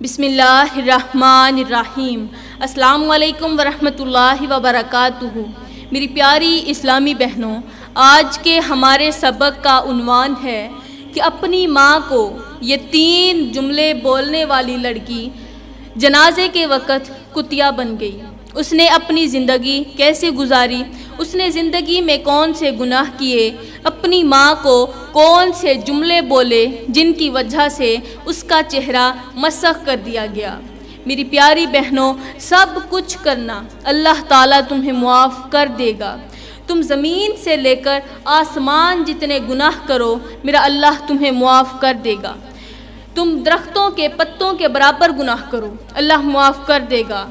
بسم اللہ الرحمن الرحیم۔ السلام علیکم ورحمۃ اللہ وبرکاتہ۔ میری پیاری اسلامی بہنوں، آج کے ہمارے سبق کا عنوان ہے کہ اپنی ماں کو یہ 3 جملے بولنے والی لڑکی جنازے کے وقت کتیا بن گئی۔ اس نے اپنی زندگی کیسے گزاری، اس نے زندگی میں کون سے گناہ کیے، اپنی ماں کو کون سے جملے بولے جن کی وجہ سے اس کا چہرہ مسخ کر دیا گیا۔ میری پیاری بہنوں، سب کچھ کرنا اللہ تعالیٰ تمہیں معاف کر دے گا۔ تم زمین سے لے کر آسمان جتنے گناہ کرو، میرا اللہ تمہیں معاف کر دے گا۔ تم درختوں کے پتوں کے برابر گناہ کرو، اللہ معاف کر دے گا۔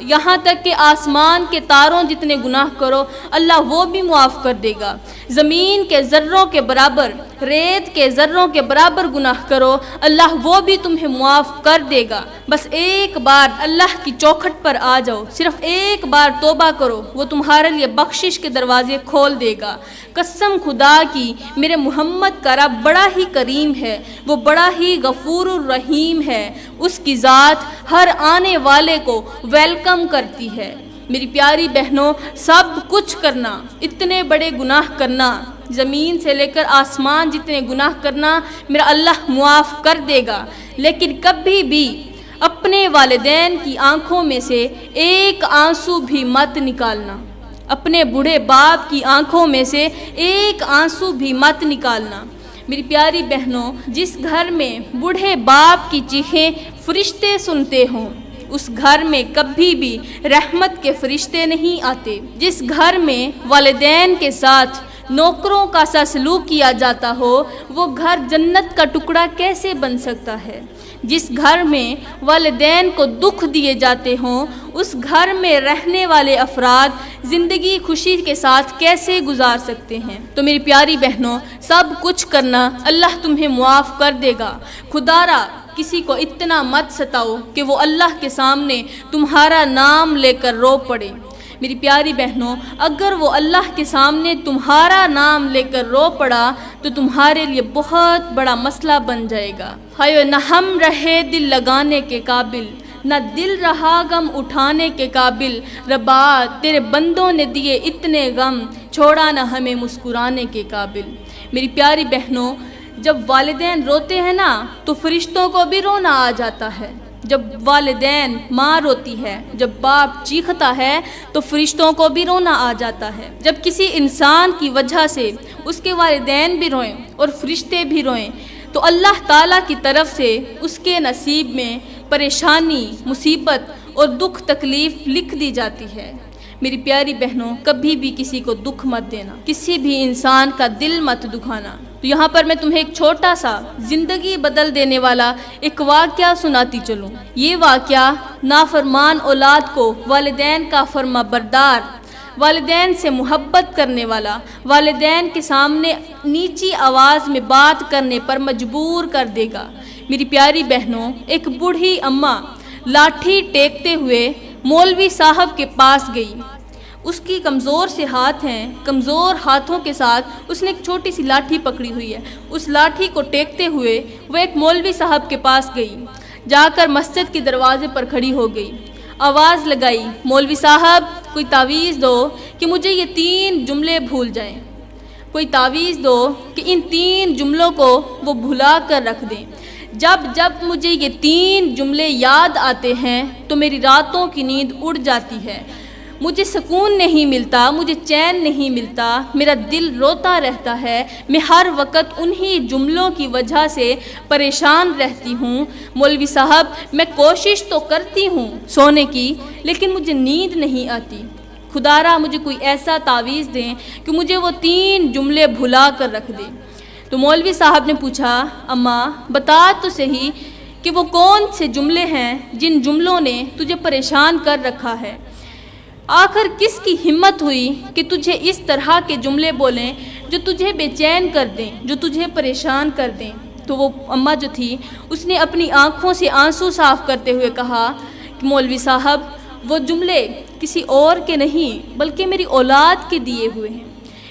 یہاں تک کہ آسمان کے تاروں جتنے گناہ کرو، اللہ وہ بھی معاف کر دے گا۔ زمین کے ذروں کے برابر، ریت کے ذروں کے برابر گناہ کرو، اللہ وہ بھی تمہیں معاف کر دے گا۔ بس ایک بار اللہ کی چوکھٹ پر آ جاؤ، صرف ایک بار توبہ کرو، وہ تمہارے لیے بخشش کے دروازے کھول دے گا۔ قسم خدا کی، میرے محمد کا رب بڑا ہی کریم ہے، وہ بڑا ہی غفور الرحیم ہے۔ اس کی ذات ہر آنے والے کو ویلکم کرتی ہے۔ میری پیاری بہنوں، سب کچھ کرنا، اتنے بڑے گناہ کرنا، زمین سے لے کر آسمان جتنے گناہ کرنا، میرا اللہ معاف کر دے گا، لیکن کبھی بھی اپنے والدین کی آنکھوں میں سے ایک آنسو بھی مت نکالنا۔ اپنے بوڑھے باپ کی آنکھوں میں سے ایک آنسو بھی مت نکالنا۔ میری پیاری بہنوں، جس گھر میں بوڑھے باپ کی چیخیں فرشتے سنتے ہوں، اس گھر میں کبھی بھی رحمت کے فرشتے نہیں آتے۔ جس گھر میں والدین کے ساتھ نوکروں کا سا سلوک کیا جاتا ہو، وہ گھر جنت کا ٹکڑا کیسے بن سکتا ہے؟ جس گھر میں والدین کو دکھ دیے جاتے ہوں، اس گھر میں رہنے والے افراد زندگی خوشی کے ساتھ کیسے گزار سکتے ہیں؟ تو میری پیاری بہنوں، سب کچھ کرنا اللہ تمہیں معاف کر دے گا۔ خدا را کسی کو اتنا مت ستاؤ کہ وہ اللہ کے سامنے تمہارا نام لے کر رو پڑے۔ میری پیاری بہنوں، اگر وہ اللہ کے سامنے تمہارا نام لے کر رو پڑا تو تمہارے لیے بہت بڑا مسئلہ بن جائے گا۔ ہائے نہ ہم رہے دل لگانے کے قابل، نہ دل رہا غم اٹھانے کے قابل، ربا تیرے بندوں نے دیے اتنے غم، چھوڑا نہ ہمیں مسکرانے کے قابل۔ میری پیاری بہنوں، جب والدین روتے ہیں نا تو فرشتوں کو بھی رونا آ جاتا ہے۔ جب والدین، ماں روتی ہے، جب باپ چیختا ہے تو فرشتوں کو بھی رونا آ جاتا ہے۔ جب کسی انسان کی وجہ سے اس کے والدین بھی روئیں اور فرشتے بھی روئیں تو اللہ تعالیٰ کی طرف سے اس کے نصیب میں پریشانی، مصیبت اور دکھ تکلیف لکھ دی جاتی ہے۔ میری پیاری بہنوں، کبھی بھی کسی کو دکھ مت دینا، کسی بھی انسان کا دل مت دکھانا۔ تو یہاں پر میں تمہیں ایک چھوٹا سا زندگی بدل دینے والا ایک واقعہ سناتی چلوں۔ یہ واقعہ نافرمان اولاد کو والدین کا فرما بردار، والدین سے محبت کرنے والا، والدین کے سامنے نیچی آواز میں بات کرنے پر مجبور کر دے گا۔ میری پیاری بہنوں، ایک بوڑھی اماں لاٹھی ٹیکتے ہوئے مولوی صاحب کے پاس گئی۔ اس کی کمزور سے ہاتھ ہیں، کمزور ہاتھوں کے ساتھ اس نے ایک چھوٹی سی لاٹھی پکڑی ہوئی ہے۔ اس لاٹھی کو ٹیکتے ہوئے وہ ایک مولوی صاحب کے پاس گئی، جا کر مسجد کے دروازے پر کھڑی ہو گئی، آواز لگائی، مولوی صاحب کوئی تعویذ دو کہ مجھے یہ 3 جملے بھول جائیں، کوئی تعویذ دو کہ ان 3 جملوں کو وہ بھلا کر رکھ دیں۔ جب جب مجھے یہ 3 جملے یاد آتے ہیں تو میری راتوں کی نیند اڑ جاتی ہے، مجھے سکون نہیں ملتا، مجھے چین نہیں ملتا، میرا دل روتا رہتا ہے، میں ہر وقت انہی جملوں کی وجہ سے پریشان رہتی ہوں۔ مولوی صاحب، میں کوشش تو کرتی ہوں سونے کی، لیکن مجھے نیند نہیں آتی، خدا را مجھے کوئی ایسا تعویذ دیں کہ مجھے وہ 3 جملے بھلا کر رکھ دیں۔ تو مولوی صاحب نے پوچھا، اماں بتا تو صحیح کہ وہ کون سے جملے ہیں جن جملوں نے تجھے پریشان کر رکھا ہے؟ آخر کس کی ہمت ہوئی کہ تجھے اس طرح کے جملے بولیں جو تجھے بے چین کر دیں، جو تجھے پریشان کر دیں؟ تو وہ اماں جو تھی، اس نے اپنی آنکھوں سے آنسو صاف کرتے ہوئے کہا کہ مولوی صاحب، وہ جملے کسی اور کے نہیں بلکہ میری اولاد کے دیے ہوئے ہیں۔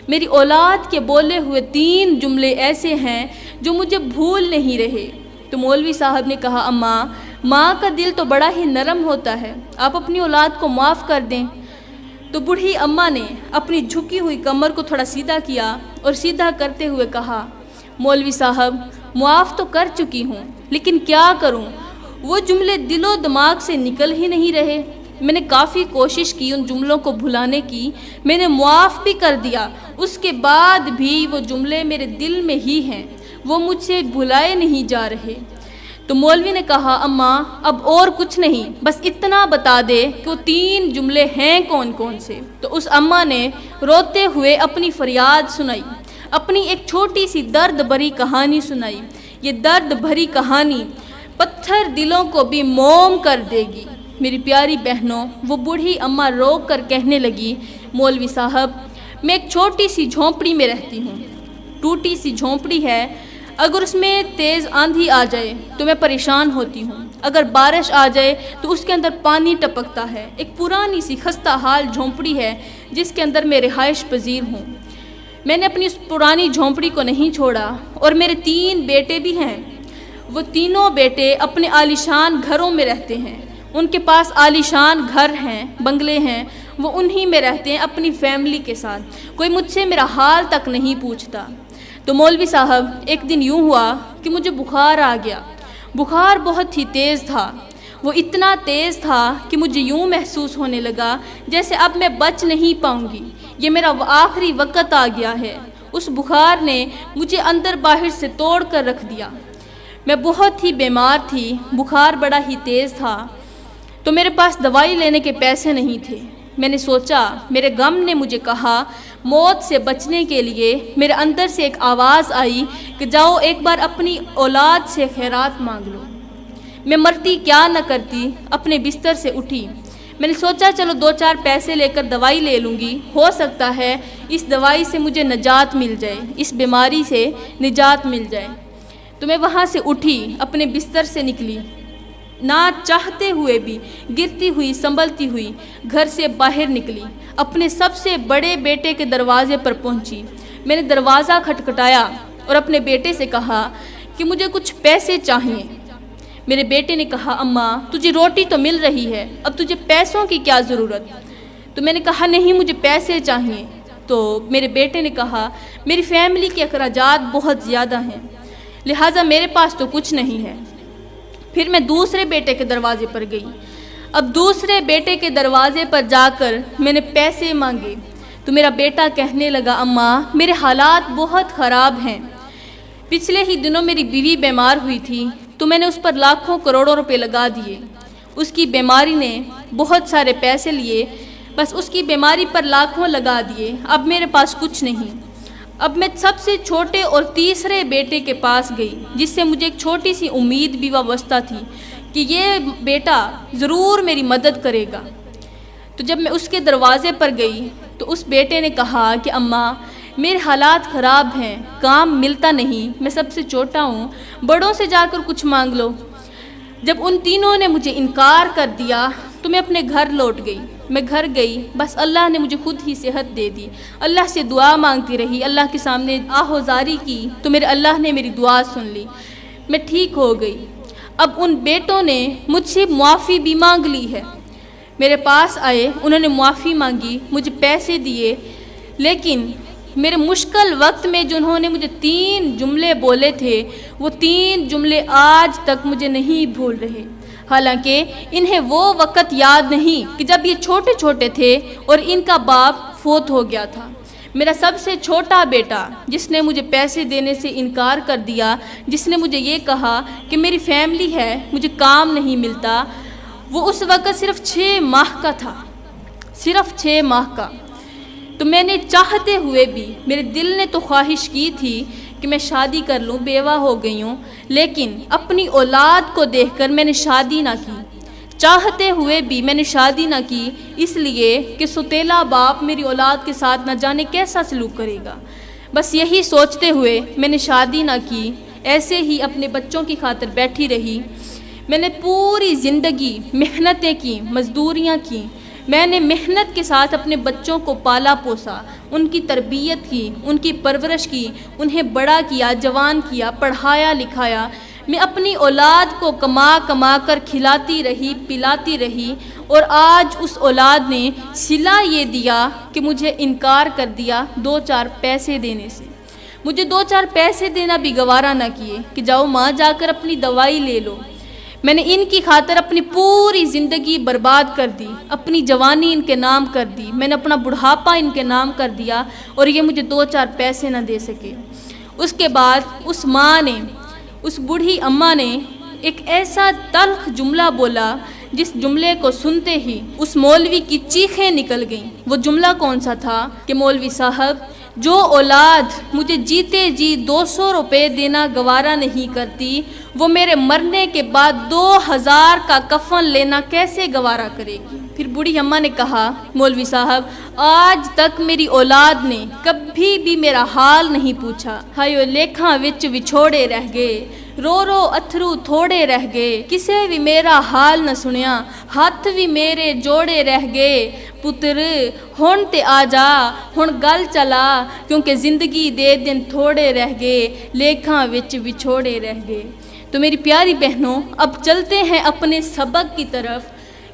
میری اولاد کے بولے ہوئے 3 جملے ایسے ہیں جو مجھے بھول نہیں رہے۔ تو مولوی صاحب نے کہا، اماں ماں کا دل تو بڑا ہی نرم ہوتا ہے، آپ اپنی اولاد کو معاف کر دیں۔ تو بوڑھی اماں نے اپنی جھکی ہوئی کمر کو تھوڑا سیدھا کیا اور سیدھا کرتے ہوئے کہا، مولوی صاحب معاف تو کر چکی ہوں، لیکن کیا کروں، وہ جملے دل و دماغ سے نکل ہی نہیں رہے۔ میں نے کافی کوشش کی ان جملوں کو بھلانے کی، میں نے معاف بھی کر دیا، اس کے بعد بھی وہ جملے میرے دل میں ہی ہیں، وہ مجھ سے بھلائے نہیں جا رہے۔ تو مولوی نے کہا، اماں اب اور کچھ نہیں، بس اتنا بتا دے کہ وہ 3 جملے ہیں کون کون سے۔ تو اس اماں نے روتے ہوئے اپنی فریاد سنائی، اپنی ایک چھوٹی سی درد بھری کہانی سنائی۔ یہ درد بھری کہانی پتھر دلوں کو بھی موم کر دے گی۔ میری پیاری بہنوں، وہ بوڑھی اماں رو کر کہنے لگی، مولوی صاحب میں ایک چھوٹی سی جھونپڑی میں رہتی ہوں، ٹوٹی سی جھونپڑی ہے، اگر اس میں تیز آندھی آ جائے تو میں پریشان ہوتی ہوں، اگر بارش آ جائے تو اس کے اندر پانی ٹپکتا ہے۔ ایک پرانی سی خستہ حال جھونپڑی ہے جس کے اندر میں رہائش پذیر ہوں۔ میں نے اپنی اس پرانی جھونپڑی کو نہیں چھوڑا، اور میرے 3 بیٹے بھی ہیں۔ وہ تینوں بیٹے اپنے عالیشان گھروں میں رہتے ہیں، ان کے پاس عالیشان گھر ہیں، بنگلے ہیں، وہ انہی میں رہتے ہیں اپنی فیملی کے ساتھ، کوئی مجھ سے میرا حال تک نہیں پوچھتا۔ تو مولوی صاحب ایک دن یوں ہوا کہ مجھے بخار آ گیا، بخار بہت ہی تیز تھا، وہ اتنا تیز تھا کہ مجھے یوں محسوس ہونے لگا جیسے اب میں بچ نہیں پاؤں گی، یہ میرا آخری وقت آ گیا ہے۔ اس بخار نے مجھے اندر باہر سے توڑ کر رکھ دیا، میں بہت ہی بیمار تھی، بخار بڑا ہی تیز تھا، تو میرے پاس دوائی لینے کے پیسے نہیں تھے۔ میں نے سوچا، میرے غم نے مجھے کہا، موت سے بچنے کے لیے میرے اندر سے ایک آواز آئی کہ جاؤ ایک بار اپنی اولاد سے خیرات مانگ لو۔ میں مرتی کیا نہ کرتی، اپنے بستر سے اٹھی، میں نے سوچا چلو 2-4 پیسے لے کر دوائی لے لوں گی، ہو سکتا ہے اس دوائی سے مجھے نجات مل جائے، اس بیماری سے نجات مل جائے۔ تو میں وہاں سے اٹھی، اپنے بستر سے نکلی، نہ چاہتے ہوئے بھی گرتی ہوئی سنبھلتی ہوئی گھر سے باہر نکلی، اپنے سب سے بڑے بیٹے کے دروازے پر پہنچی۔ میں نے دروازہ کھٹکھٹایا اور اپنے بیٹے سے کہا کہ مجھے کچھ پیسے چاہیے۔ میرے بیٹے نے کہا، اماں تجھے روٹی تو مل رہی ہے، اب تجھے پیسوں کی کیا ضرورت؟ تو میں نے کہا نہیں، مجھے پیسے چاہیے۔ تو میرے بیٹے نے کہا، میری فیملی کے اخراجات بہت زیادہ ہیں، لہٰذا میرے پاس تو کچھ نہیں ہے۔ پھر میں دوسرے بیٹے کے دروازے پر گئی، اب دوسرے بیٹے کے دروازے پر جا کر میں نے پیسے مانگے، تو میرا بیٹا کہنے لگا، اماں میرے حالات بہت خراب ہیں، پچھلے ہی دنوں میری بیوی بیمار ہوئی تھی، تو میں نے اس پر لاکھوں کروڑوں روپے لگا دیے، اس کی بیماری نے بہت سارے پیسے لیے، بس اس کی بیماری پر لاکھوں لگا دیے، اب میرے پاس کچھ نہیں۔ اب میں سب سے چھوٹے اور تیسرے بیٹے کے پاس گئی، جس سے مجھے ایک چھوٹی سی امید بھی وابستہ تھی کہ یہ بیٹا ضرور میری مدد کرے گا۔ تو جب میں اس کے دروازے پر گئی تو اس بیٹے نے کہا کہ اماں میرے حالات خراب ہیں، کام ملتا نہیں، میں سب سے چھوٹا ہوں، بڑوں سے جا کر کچھ مانگ لو۔ جب ان تینوں نے مجھے انکار کر دیا تو میں اپنے گھر لوٹ گئی۔ میں گھر گئی، بس اللہ نے مجھے خود ہی صحت دے دی، اللہ سے دعا مانگتی رہی، اللہ کے سامنے آہوزاری کی تو میرے اللہ نے میری دعا سن لی، میں ٹھیک ہو گئی۔ اب ان بیٹوں نے مجھ سے معافی بھی مانگ لی ہے، میرے پاس آئے، انہوں نے معافی مانگی، مجھے پیسے دیے، لیکن میرے مشکل وقت میں جنہوں نے مجھے 3 جملے بولے تھے، وہ 3 جملے آج تک مجھے نہیں بھول رہے، حالانکہ انہیں وہ وقت یاد نہیں کہ جب یہ چھوٹے چھوٹے تھے اور ان کا باپ فوت ہو گیا تھا۔ میرا سب سے چھوٹا بیٹا جس نے مجھے پیسے دینے سے انکار کر دیا، جس نے مجھے یہ کہا کہ میری فیملی ہے، مجھے کام نہیں ملتا، وہ اس وقت صرف 6 ماہ کا تھا، صرف 6 ماہ کا۔ تو میں نے چاہتے ہوئے بھی، میرے دل نے تو خواہش کی تھی کہ میں شادی کر لوں، بیوہ ہو گئی ہوں، لیکن اپنی اولاد کو دیکھ کر میں نے شادی نہ کی، چاہتے ہوئے بھی میں نے شادی نہ کی، اس لیے کہ سوتیلا باپ میری اولاد کے ساتھ نہ جانے کیسا سلوک کرے گا۔ بس یہی سوچتے ہوئے میں نے شادی نہ کی، ایسے ہی اپنے بچوں کی خاطر بیٹھی رہی۔ میں نے پوری زندگی محنتیں کی، مزدوریاں کی، میں نے محنت کے ساتھ اپنے بچوں کو پالا پوسا، ان کی تربیت کی، ان کی پرورش کی، انہیں بڑا کیا، جوان کیا، پڑھایا لکھایا۔ میں اپنی اولاد کو کما کما کر کھلاتی رہی پلاتی رہی، اور آج اس اولاد نے صلہ یہ دیا کہ مجھے انکار کر دیا 2-4 پیسے دینے سے۔ مجھے 2-4 پیسے دینا بھی گوارا نہ کیے کہ جاؤ ماں جا کر اپنی دوائی لے لو۔ میں نے ان کی خاطر اپنی پوری زندگی برباد کر دی، اپنی جوانی ان کے نام کر دی، میں نے اپنا بڑھاپا ان کے نام کر دیا، اور یہ مجھے 2-4 پیسے نہ دے سکے۔ اس کے بعد اس ماں نے، اس بوڑھی اماں نے ایک ایسا تلخ جملہ بولا جس جملے کو سنتے ہی اس مولوی کی چیخیں نکل گئیں۔ وہ جملہ کون سا تھا کہ مولوی صاحب، جو اولاد مجھے جیتے جی 200 روپے دینا گوارا نہیں کرتی، وہ میرے مرنے کے بعد 2000 کا کفن لینا کیسے گوارا کرے گی؟ پھر بوڑھی اماں نے کہا، مولوی صاحب آج تک میری اولاد نے کبھی بھی میرا حال نہیں پوچھا، ہائیو لیکھاں وچ وچھوڑے رہ گئے، رو رو اتھرو تھوڑے رہ گئے، کسے بھی میرا حال نہ سنیا، ہاتھ بھی میرے جوڑے رہ گئے، پتر ہن تے آ جا، ہن گل چلا، کیونکہ زندگی دے دن تھوڑے رہ گئے، لیکھاں وچ وچھوڑے رہ گئے۔ تو میری پیاری بہنوں، اب چلتے ہیں اپنے سبق کی طرف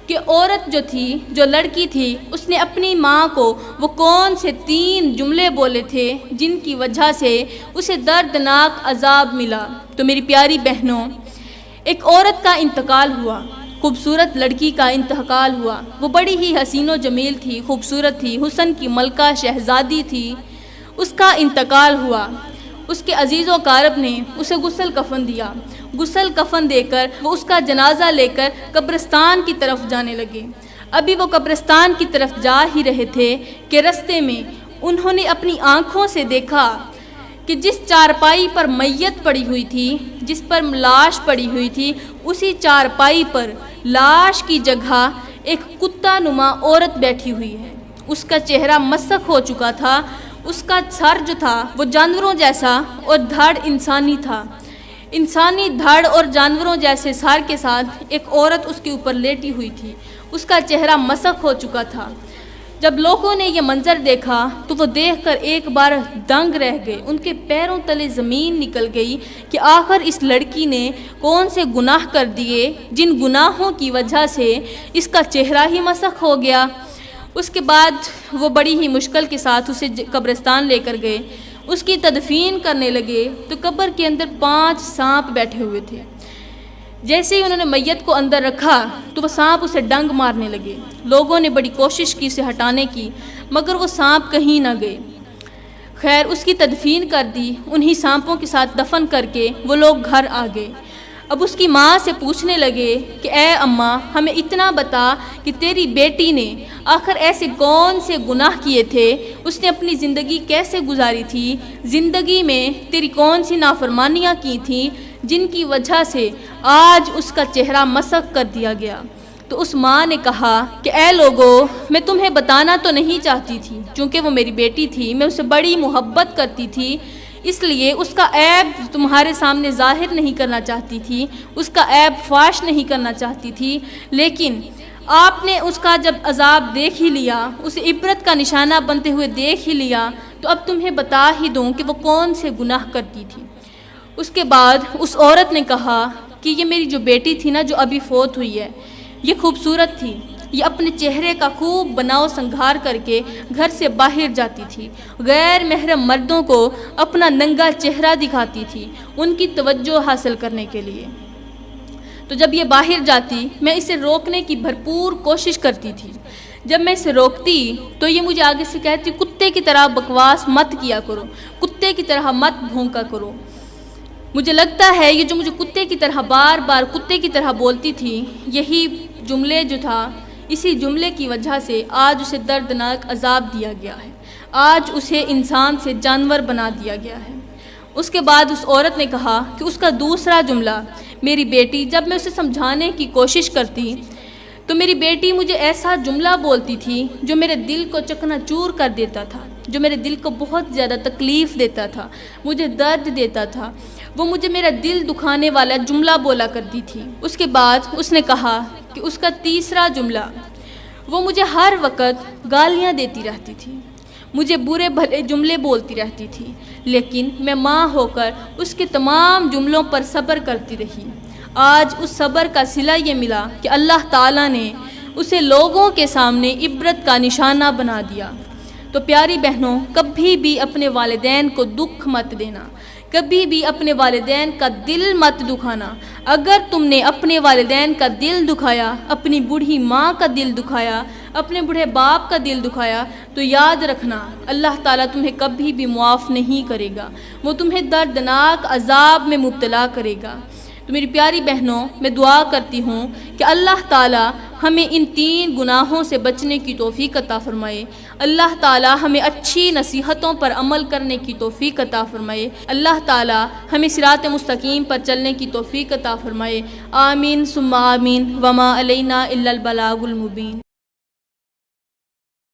کہ عورت جو تھی، جو لڑکی تھی، اس نے اپنی ماں کو وہ کون سے 3 جملے بولے تھے جن کی وجہ سے اسے دردناک عذاب ملا۔ تو میری پیاری بہنوں، ایک عورت کا انتقال ہوا، خوبصورت لڑکی کا انتقال ہوا، وہ بڑی ہی حسین و جمیل تھی، خوبصورت تھی، حسن کی ملکہ شہزادی تھی، اس کا انتقال ہوا۔ اس کے عزیز و اقارب نے اسے غسل کفن دیا، غسل کفن دے کر وہ اس کا جنازہ لے کر قبرستان کی طرف جانے لگے۔ ابھی وہ قبرستان کی طرف جا ہی رہے تھے کہ رستے میں انہوں نے اپنی آنکھوں سے دیکھا کہ جس چارپائی پر میت پڑی ہوئی تھی، جس پر لاش پڑی ہوئی تھی، اسی چارپائی پر لاش کی جگہ ایک کتا نما عورت بیٹھی ہوئی ہے۔ اس کا چہرہ مسخ ہو چکا تھا، اس کا سر جو تھا وہ جانوروں جیسا اور دھڑ انسانی تھا، انسانی دھڑ اور جانوروں جیسے سر کے ساتھ ایک عورت اس کے اوپر لیٹی ہوئی تھی، اس کا چہرہ مسخ ہو چکا تھا۔ جب لوگوں نے یہ منظر دیکھا تو وہ دیکھ کر ایک بار دنگ رہ گئے، ان کے پیروں تلے زمین نکل گئی کہ آخر اس لڑکی نے کون سے گناہ کر دیے جن گناہوں کی وجہ سے اس کا چہرہ ہی مسخ ہو گیا۔ اس کے بعد وہ بڑی ہی مشکل کے ساتھ اسے قبرستان لے کر گئے، اس کی تدفین کرنے لگے تو قبر کے اندر 5 سانپ بیٹھے ہوئے تھے۔ جیسے ہی انہوں نے میت کو اندر رکھا تو وہ سانپ اسے ڈنگ مارنے لگے۔ لوگوں نے بڑی کوشش کی اسے ہٹانے کی، مگر وہ سانپ کہیں نہ گئے۔ خیر اس کی تدفین کر دی، انہی سانپوں کے ساتھ دفن کر کے وہ لوگ گھر آ گئے۔ اب اس کی ماں سے پوچھنے لگے کہ اے اماں، ہمیں اتنا بتا کہ تیری بیٹی نے آخر ایسے کون سے گناہ کیے تھے، اس نے اپنی زندگی کیسے گزاری تھی، زندگی میں تیری کون سی نافرمانیاں کی تھیں جن کی وجہ سے آج اس کا چہرہ مسخ کر دیا گیا۔ تو اس ماں نے کہا کہ اے لوگو، میں تمہیں بتانا تو نہیں چاہتی تھی، چونکہ وہ میری بیٹی تھی، میں اسے بڑی محبت کرتی تھی، اس لیے اس کا عیب تمہارے سامنے ظاہر نہیں کرنا چاہتی تھی، اس کا عیب فاش نہیں کرنا چاہتی تھی، لیکن آپ نے اس کا جب عذاب دیکھ ہی لیا، اسے عبرت کا نشانہ بنتے ہوئے دیکھ ہی لیا، تو اب تمہیں بتا ہی دوں کہ وہ کون سے گناہ کرتی تھی۔ اس کے بعد اس عورت نے کہا کہ یہ میری جو بیٹی تھی نا، جو ابھی فوت ہوئی ہے، یہ خوبصورت تھی، یہ اپنے چہرے کا خوب بناؤ سنگھار کر کے گھر سے باہر جاتی تھی، غیر محرم مردوں کو اپنا ننگا چہرہ دکھاتی تھی ان کی توجہ حاصل کرنے کے لیے۔ تو جب یہ باہر جاتی، میں اسے روکنے کی بھرپور کوشش کرتی تھی۔ جب میں اسے روکتی تو یہ مجھے آگے سے کہتی کتے کی طرح بکواس مت کیا کرو، کتے کی طرح مت بھونکا کرو۔ مجھے لگتا ہے یہ جو مجھے کتے کی طرح بار بار کتے کی طرح بولتی تھی، یہی جملے جو تھا، اسی جملے کی وجہ سے آج اسے دردناک عذاب دیا گیا ہے، آج اسے انسان سے جانور بنا دیا گیا ہے۔ اس کے بعد اس عورت نے کہا کہ اس کا دوسرا جملہ، میری بیٹی، جب میں اسے سمجھانے کی کوشش کرتی تو میری بیٹی مجھے ایسا جملہ بولتی تھی جو میرے دل کو چکنا چور کر دیتا تھا، جو میرے دل کو بہت زیادہ تکلیف دیتا تھا، مجھے درد دیتا تھا، وہ مجھے میرا دل دکھانے والا جملہ بولا کرتی تھی۔ اس کے بعد اس نے کہا کہ اس کا تیسرا جملہ، وہ مجھے ہر وقت گالیاں دیتی رہتی تھی، مجھے برے بھلے جملے بولتی رہتی تھی، لیکن میں ماں ہو کر اس کے تمام جملوں پر صبر کرتی رہی۔ آج اس صبر کا صلہ یہ ملا کہ اللہ تعالیٰ نے اسے لوگوں کے سامنے عبرت کا نشانہ بنا دیا۔ تو پیاری بہنوں، کبھی بھی اپنے والدین کو دکھ مت دینا، کبھی بھی اپنے والدین کا دل مت دکھانا۔ اگر تم نے اپنے والدین کا دل دکھایا، اپنی بوڑھی ماں کا دل دکھایا، اپنے بوڑھے باپ کا دل دکھایا، تو یاد رکھنا اللہ تعالیٰ تمہیں کبھی بھی معاف نہیں کرے گا، وہ تمہیں دردناک عذاب میں مبتلا کرے گا۔ تو میری پیاری بہنوں، میں دعا کرتی ہوں کہ اللہ تعالیٰ ہمیں ان 3 گناہوں سے بچنے کی توفیق عطا فرمائے، اللہ تعالیٰ ہمیں اچھی نصیحتوں پر عمل کرنے کی توفیق عطا فرمائے، اللہ تعالیٰ ہمیں صراط مستقیم پر چلنے کی توفیق عطا فرمائے۔ آمین ثم آمین، وما علینا الا البلاغ المبین۔